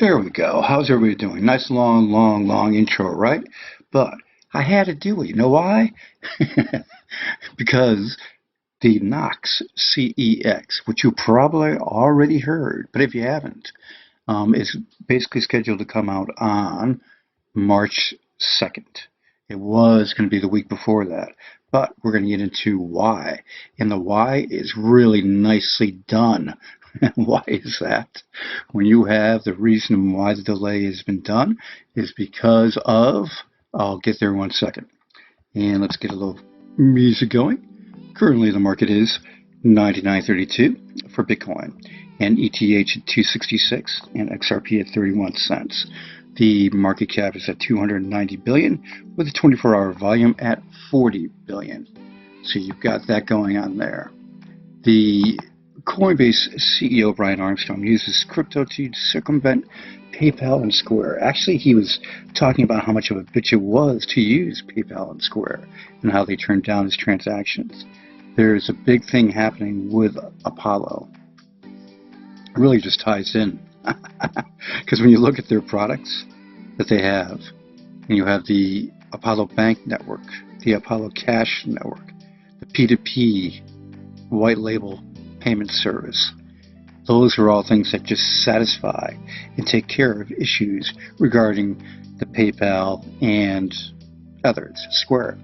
There we go. How's everybody doing? Nice long intro, right? But I had to do it. You know why? Because the Knox CEX, which you probably already heard, but if you haven't, is basically scheduled to come out on March 2nd. It was going to be the week before that, but we're going to get into why. And the why is really nicely done. Why is that? When you have the reason why the delay has been done is because of, I'll get there in 1 second. And let's get a little music going. Currently the market is 99.32 for Bitcoin and ETH at 266 and XRP at 31 cents. The market cap is at 290 billion with a 24-hour volume at 40 billion. So you've got that going on there. The Coinbase CEO Brian Armstrong uses crypto to circumvent PayPal and Square. Actually, he was talking about how much of a bitch it was to use PayPal and Square and how they turned down his transactions. There's a big thing happening with Apollo. It really just ties in. Because when you look at their products that they have, and you have the Apollo Bank Network, the Apollo Cash Network, the P2P white label payment service, those are all things that just satisfy and take care of issues regarding the PayPal and others, Square.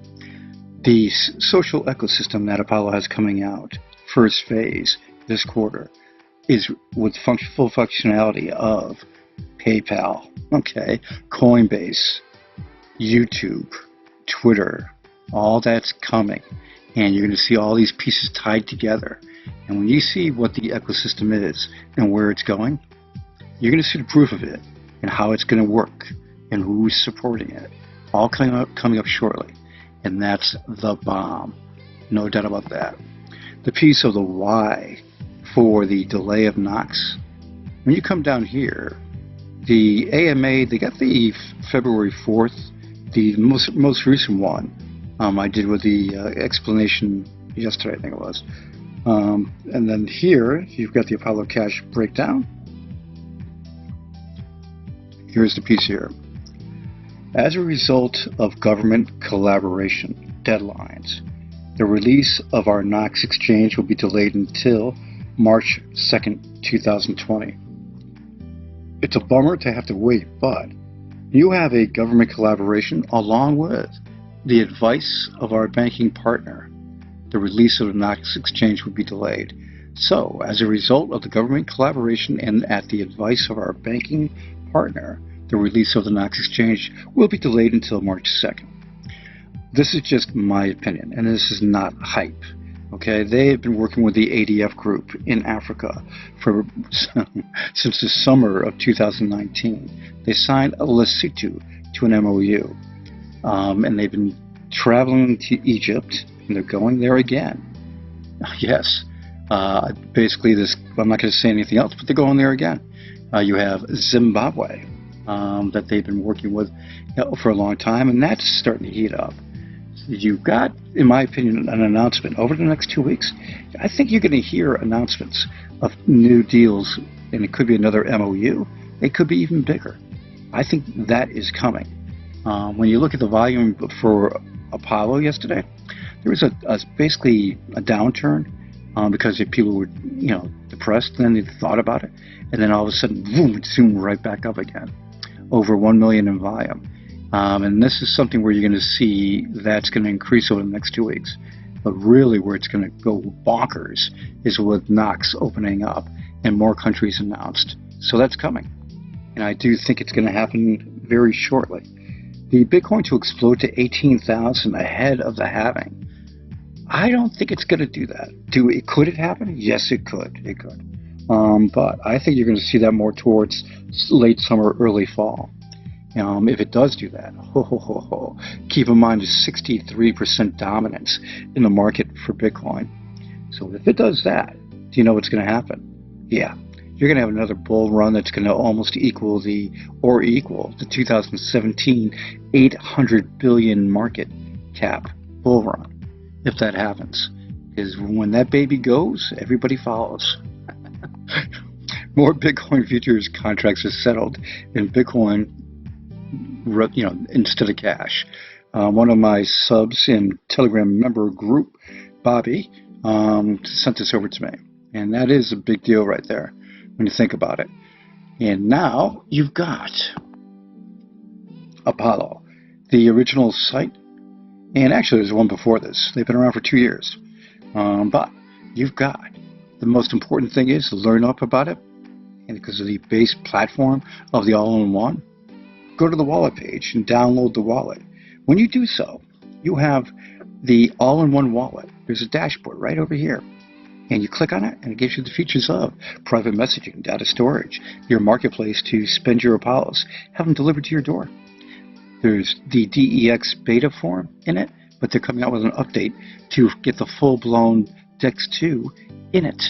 The social ecosystem that Apollo has coming out, first phase, this quarter, is with full functionality of PayPal, okay, Coinbase, YouTube, Twitter, all that's coming. And you're going to see all these pieces tied together. And when you see what the ecosystem is and where it's going, you're going to see the proof of it and how it's going to work and who's supporting it. All coming up shortly. And that's the bomb. No doubt about that. The piece of the why for the delay of Knox, when you come down here, the AMA, they got the February 4th, the most recent one. I did with the explanation yesterday, I think it was. And then here, you've got the Apollo Cash breakdown. Here's the piece here. As a result of government collaboration deadlines, the release of our Knox exchange will be delayed until March 2nd, 2020. It's a bummer to have to wait, but you have a government collaboration along with the advice of our banking partner. The release of the Knox exchange will be delayed. So, as a result of the government collaboration and at the advice of our banking partner, the release of the Knox exchange will be delayed until March 2nd. This is just my opinion, and this is not hype. Okay, they have been working with the ADF group in Africa for since the summer of 2019. They signed a Lesotho to an MOU, and they've been traveling to Egypt, and they're going there again. Yes, basically this. I'm not going to say anything else, but they're going there again. You have Zimbabwe that they've been working with for a long time, and that's starting to heat up. You've got, in my opinion, an announcement over the next 2 weeks. I think you're going to hear announcements of new deals, and it could be another MOU. It could be even bigger. I think that is coming. When you look at the volume for Apollo yesterday, there was basically a downturn because people were, depressed. And then they thought about it, and then all of a sudden, boom, it zoomed right back up again, over 1 million in volume. And this is something where you're going to see that's going to increase over the next 2 weeks. But really where it's going to go bonkers is with Knox opening up and more countries announced. So that's coming. And I do think it's going to happen very shortly. The Bitcoin to explode to 18,000 ahead of the halving. I don't think it's going to do that. Could it happen? Yes, it could. It could. But I think you're going to see that more towards late summer, early fall. If it does do that, keep in mind it's 63% dominance in the market for Bitcoin. So if it does that, do you know what's going to happen? Yeah, you're going to have another bull run that's going to almost equal the 2017 800 billion market cap bull run, if that happens. Because when that baby goes, everybody follows. More Bitcoin futures contracts are settled in Bitcoin, instead of cash. One of my subs in Telegram member group, Bobby, sent this over to me, and that is a big deal right there when you think about it. And now you've got Apollo, the original site, and actually there's one before this. They've been around for 2 years, but you've got the most important thing is learn up about it, and because of the base platform of the all-in-one, go to the wallet page and download the wallet. When you do so, you have the all-in-one wallet. There's a dashboard right over here, and you click on it and it gives you the features of private messaging, data storage, your marketplace to spend your Apollos, have them delivered to your door. There's the DEX beta form in it, but they're coming out with an update to get the full-blown DEX 2 in it.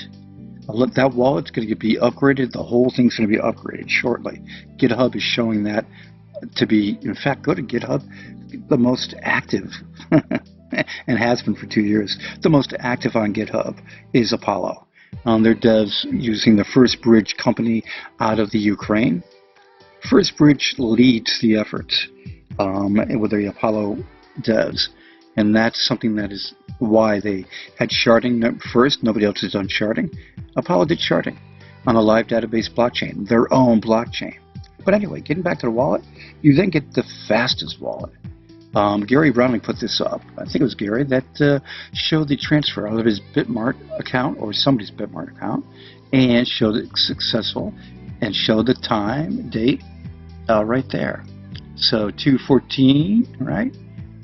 That wallet's going to be upgraded. The whole thing's going to be upgraded shortly. GitHub is showing that to be, in fact, go to GitHub, the most active, and has been for 2 years, the most active on GitHub is Apollo. Their devs using the First Bridge company out of the Ukraine. First Bridge leads the effort with the Apollo devs, and that's something that is why they had sharding first. Nobody else has done sharding. Apollo did sharding on a live database blockchain, their own blockchain. But anyway, getting back to the wallet, you then get the fastest wallet. Gary Brownlee put this up. I think it was Gary that showed the transfer out of his Bitmart account or somebody's Bitmart account and showed it successful and showed the time, date right there. So 2/14, right?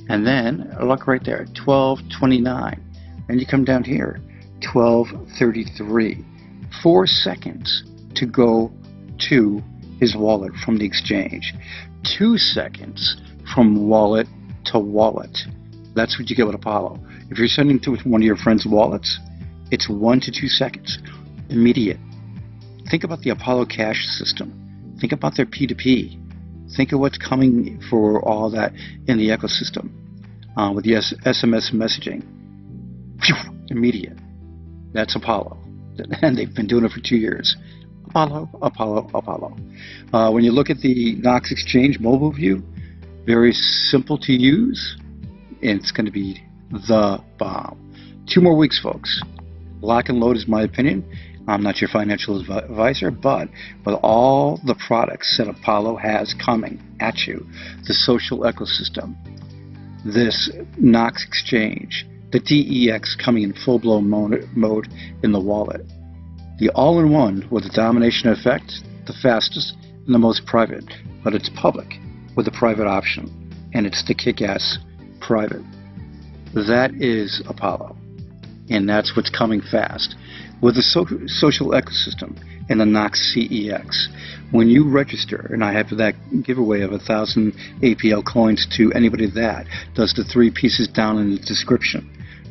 And then look right there, 12/29. And you come down here, 12/33. 4 seconds to go to his wallet from the exchange. 2 seconds from wallet to wallet. That's what you get with Apollo. If you're sending to one of your friends' wallets, it's 1 to 2 seconds. Immediate. Think about the Apollo cash system. Think about their P2P. Think of what's coming for all that in the ecosystem with the SMS messaging. Phew, immediate. That's Apollo. And they've been doing it for 2 years. Apollo, Apollo, Apollo. When you look at the Knox Exchange mobile view, very simple to use, and it's going to be the bomb. 2 more weeks, folks. Lock and load is my opinion. I'm not your financial advisor, but with all the products that Apollo has coming at you, the social ecosystem, this Knox Exchange, the DEX coming in full-blown mode in the wallet, the all-in-one with the domination effect, the fastest and the most private, but it's public with a private option, and it's the kick-ass private. That is Apollo, and that's what's coming fast. With the social ecosystem and the Knox CEX, when you register, and I have that giveaway of 1,000 APL coins to anybody that does the 3 pieces down in the description.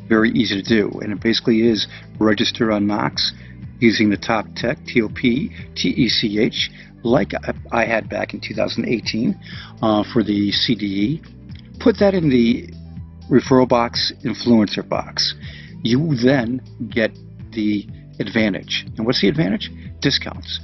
Very easy to do, and it basically is register on Knox using the TOPTECH, TOPTECH, like I had back in 2018 for the CDE. Put that in the referral box, influencer box. You then get the advantage. And what's the advantage? Discounts.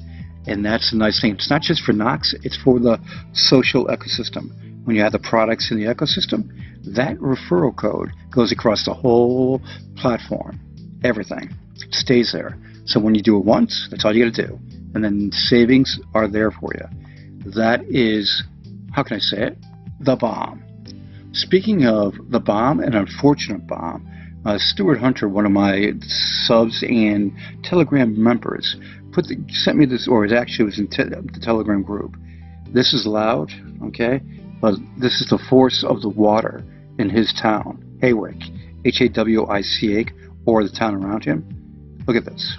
And that's a nice thing. It's not just for Knox, it's for the social ecosystem. When you have the products in the ecosystem, that referral code goes across the whole platform. Everything. It stays there. So when you do it once, that's all you got to do. And then savings are there for you. That is, how can I say it? The bomb. Speaking of the bomb, an unfortunate bomb, Stuart Hunter, one of my subs and Telegram members, sent me this, or it actually was in the Telegram group. This is loud, okay, but this is the force of the water in his town, Hawick, Hawick, or the town around him. Look at this.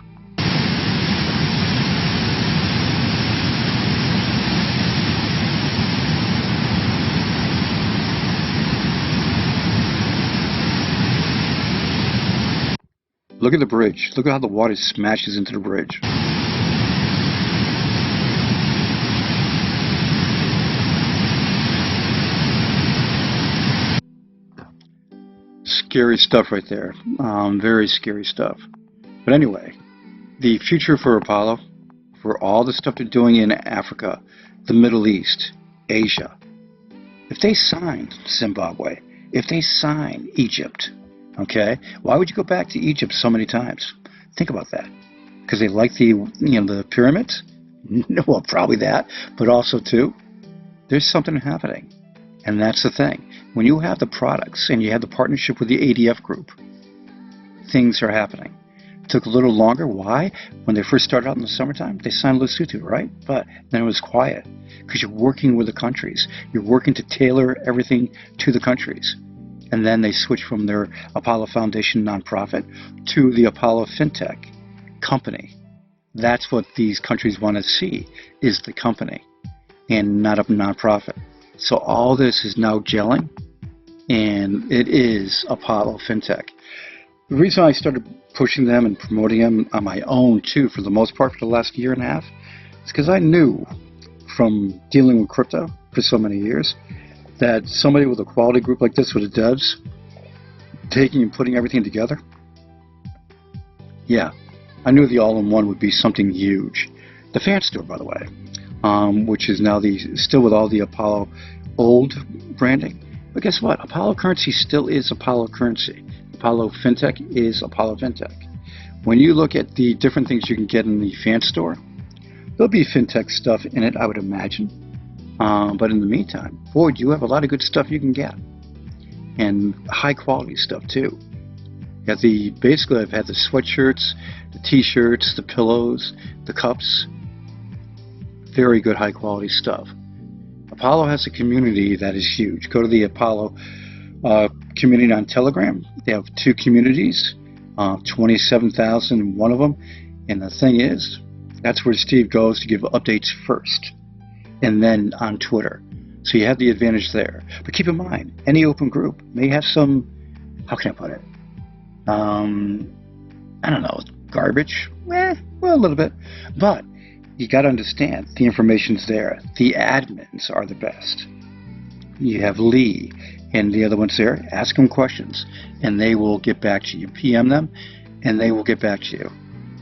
Look at the bridge. Look at how the water smashes into the bridge. Scary stuff right there. Very scary stuff. But anyway, the future for Apollo, for all the stuff they're doing in Africa, the Middle East, Asia. If they signed Zimbabwe, if they sign Egypt, okay, why would you go back to Egypt so many times? Think about that. Because they like the pyramids? Well, probably that, but also too, there's something happening. And that's the thing. When you have the products and you have the partnership with the ADF group, things are happening. It took a little longer. Why? When they first started out in the summertime, they signed Lesotho, right? But then it was quiet because you're working with the countries. You're working to tailor everything to the countries. And then they switched from their Apollo Foundation nonprofit to the Apollo Fintech company. That's what these countries want to see, is the company and not a nonprofit. So all this is now gelling, and it is Apollo Fintech. The reason I started pushing them and promoting them on my own too, for the most part, for the last year and a half, is because I knew from dealing with crypto for so many years that somebody with a quality group like this, with the devs, taking and putting everything together, yeah, I knew the all-in-one would be something huge. The fan store, by the way, which is now still with all the Apollo old branding. But guess what? Apollo currency still is Apollo currency. Apollo Fintech is Apollo Fintech. When you look at the different things you can get in the fan store, there'll be Fintech stuff in it, I would imagine. But in the meantime, boy, you have a lot of good stuff you can get. And high quality stuff too. You got basically I've had the sweatshirts, the t-shirts, the pillows, the cups. Very good high quality stuff. Apollo has a community that is huge. Go to the Apollo community on Telegram. They have 2 communities, 27,000 in one of them. And the thing is, that's where Steve goes to give updates first, and then on Twitter. So you have the advantage there. But keep in mind, any open group may have some, how can I put it? I don't know, garbage? Well, a little bit. But you got to understand, the information's there. The admins are the best. You have Lee and the other ones there. Ask them questions, and they will get back to you. PM them, and they will get back to you.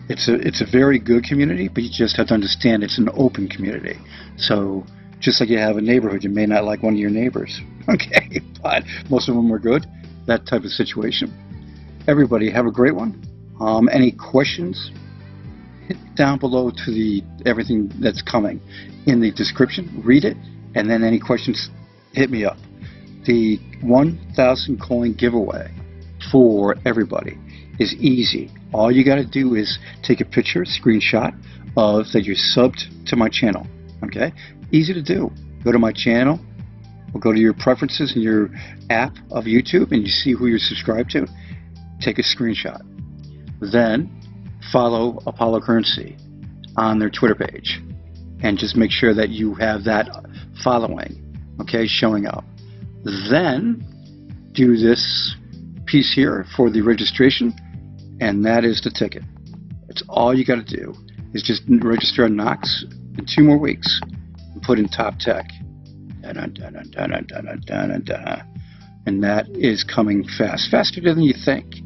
It's a very good community, but you just have to understand it's an open community. So just like you have a neighborhood, you may not like one of your neighbors, okay? But most of them are good. That type of situation. Everybody have a great one. Any questions? Hit down below to everything that's coming in the description. Read it, and then any questions, hit me up. The 1,000 coin giveaway for everybody is easy. All you got to do is take a picture, screenshot of that you're subbed to my channel. Okay, easy to do. Go to my channel, or go to your preferences in your app of YouTube, and you see who you're subscribed to. Take a screenshot. Then follow Apollo Currency on their Twitter page, and just make sure that you have that following, okay, showing up. Then do this piece here for the registration, and that is the ticket. It's all you got to do is just register on Knox in 2 more weeks and put in TOPTECH. And that is coming fast, faster than you think.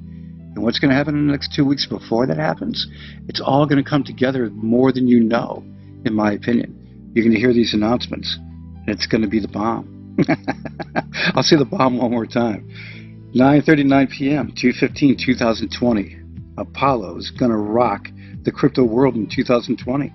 And what's going to happen in the next 2 weeks before that happens? It's all going to come together more than you know, in my opinion. You're going to hear these announcements, and it's going to be the bomb. I'll say the bomb one more time. 9:39 p.m., 2/15/2020. Apollo is going to rock the crypto world in 2020.